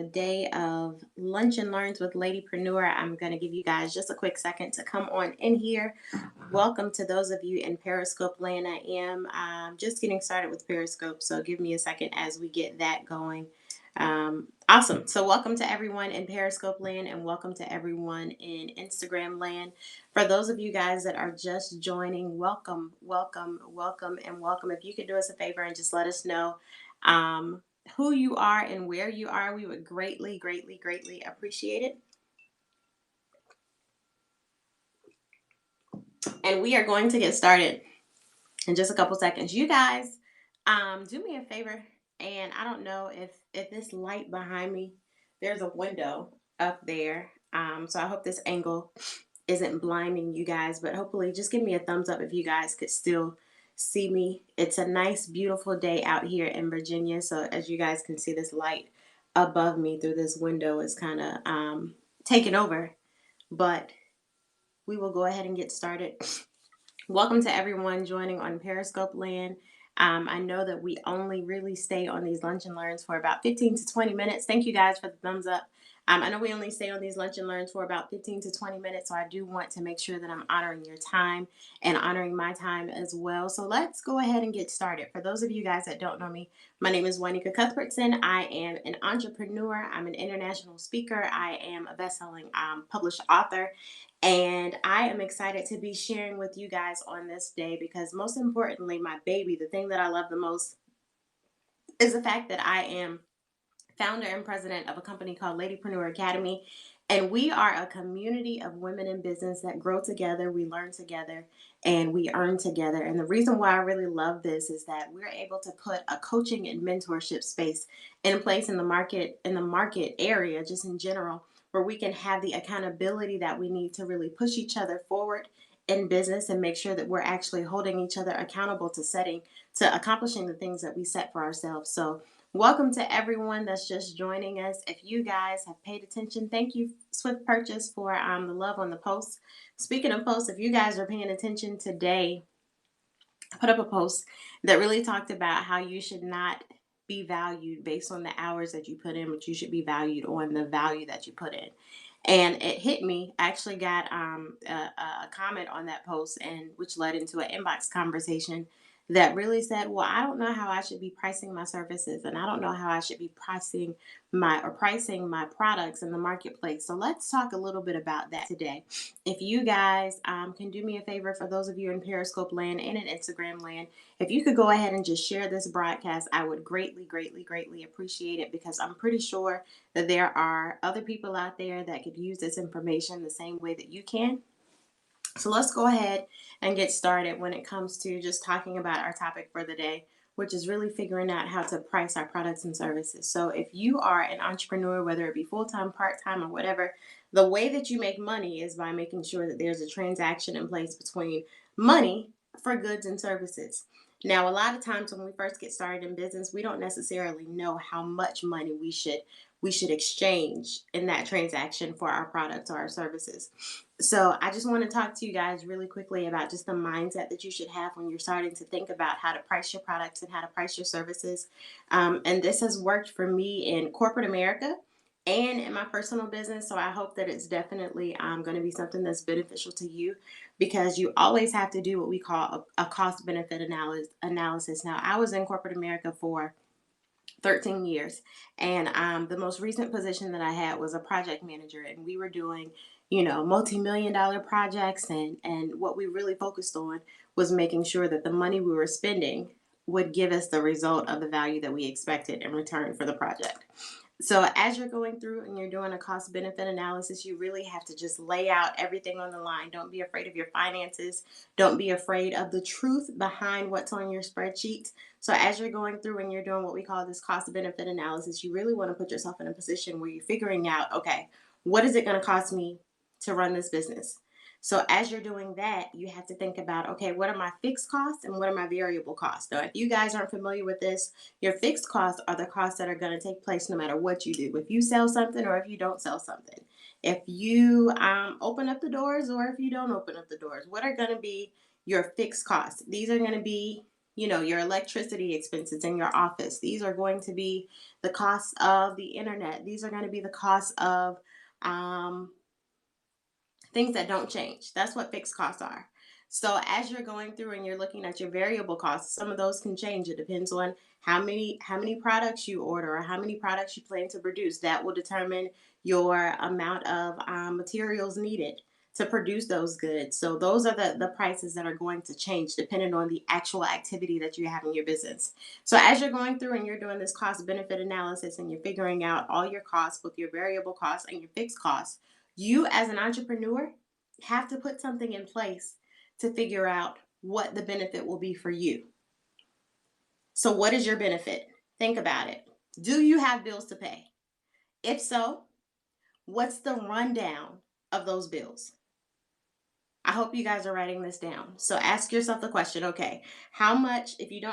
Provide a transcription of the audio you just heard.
day of lunch and learns with Ladypreneur. I'm going to give you guys just a quick second to come on in here. Welcome to those of you in Periscope land. I am just getting started with Periscope, so give me a second as we get that going. Awesome. So, welcome to everyone in Periscope land and welcome to everyone in Instagram land. For those of you guys that are just joining, welcome, welcome, welcome, and welcome. If you could do us a favor and just let us know. Um, who you are and where you are, we would greatly, greatly, greatly appreciate it. And we are going to get started in just a couple seconds. You guys, do me a favor, and I don't know if this light behind me, there's a window up there. So I hope this angle isn't blinding you guys, but hopefully just give me a thumbs up if you guys could still see me. It's a nice, beautiful day out here in Virginia. So as you guys can see, this light above me through this window is kind of taking over, but we will go ahead and get started. Welcome to everyone joining on Periscope land. I know that we only really stay on these lunch and learns for about 15 to 20 minutes. Thank you guys for the thumbs up. I know we only stay on these lunch and learns for about 15 to 20 minutes, so I do want to make sure that I'm honoring your time and honoring my time as well. So let's go ahead and get started. For those of you guys that don't know me, my name is Juanica Cuthbertson. I am an entrepreneur. I'm an international speaker. I am a best-selling published author. And I am excited to be sharing with you guys on this day because, most importantly, my baby, the thing that I love the most is the fact that I am founder and president of a company called Ladypreneur Academy. And we are a community of women in business that grow together, we learn together, and we earn together. And the reason why I really love this is that we're able to put a coaching and mentorship space in place in the market area, just in general, where we can have the accountability that we need to really push each other forward in business and make sure that we're actually holding each other accountable to accomplishing the things that we set for ourselves. So welcome to everyone that's just joining us. If you guys have paid attention, thank you, Swift Purchase, for the love on the post. Speaking of posts, if you guys are paying attention today, I put up a post that really talked about how you should not be valued based on the hours that you put in, but you should be valued on the value that you put in. And it hit me. I actually got a comment on that post, and which led into an inbox conversation that really said, "Well, I don't know how I should be pricing my services, and I don't know how I should be pricing my products in the marketplace." So let's talk a little bit about that today. If you guys can do me a favor, for those of you in Periscope land and in Instagram land, if you could go ahead and just share this broadcast, I would greatly, greatly, greatly appreciate it, because I'm pretty sure that there are other people out there that could use this information the same way that you can. So let's go ahead and get started when it comes to just talking about our topic for the day, which is really figuring out how to price our products and services. So if you are an entrepreneur, whether it be full-time, part-time, or whatever, the way that you make money is by making sure that there's a transaction in place between money for goods and services. Now, a lot of times when we first get started in business, we don't necessarily know how much money we should exchange in that transaction for our products or our services. So I just want to talk to you guys really quickly about just the mindset that you should have when you're starting to think about how to price your products and how to price your services. And this has worked for me in corporate America and in my personal business. So I hope that it's definitely going to be something that's beneficial to you, because you always have to do what we call a cost benefit analysis. Now, I was in corporate America for 13 years. And the most recent position that I had was a project manager, and we were doing, multi-million dollar projects. And what we really focused on was making sure that the money we were spending would give us the result of the value that we expected in return for the project. So as you're going through and you're doing a cost benefit analysis, you really have to just lay out everything on the line. Don't be afraid of your finances. Don't be afraid of the truth behind what's on your spreadsheet. So as you're going through and you're doing what we call this cost benefit analysis, you really want to put yourself in a position where you're figuring out, okay, what is it going to cost me to run this business? So as you're doing that, you have to think about, okay, what are my fixed costs and what are my variable costs? Now, if you guys aren't familiar with this, your fixed costs are the costs that are going to take place no matter what you do. If you sell something or if you don't sell something. If you open up the doors or if you don't open up the doors, what are going to be your fixed costs? These are going to be your electricity expenses in your office. These are going to be the cost of the internet. These are going to be the cost of um, things that don't change. That's what fixed costs are. So as you're going through and you're looking at your variable costs, some of those can change. It depends on how many products you order or how many products you plan to produce. That will determine your amount of materials needed to produce those goods. So those are the prices that are going to change depending on the actual activity that you have in your business. So as you're going through and you're doing this cost benefit analysis and you're figuring out all your costs, both your variable costs and your fixed costs, you as an entrepreneur have to put something in place to figure out what the benefit will be for you. So, what is your benefit? Think about it. Do you have bills to pay? If so, what's the rundown of those bills? I hope you guys are writing this down. So, ask yourself the question, okay, how much, if you don't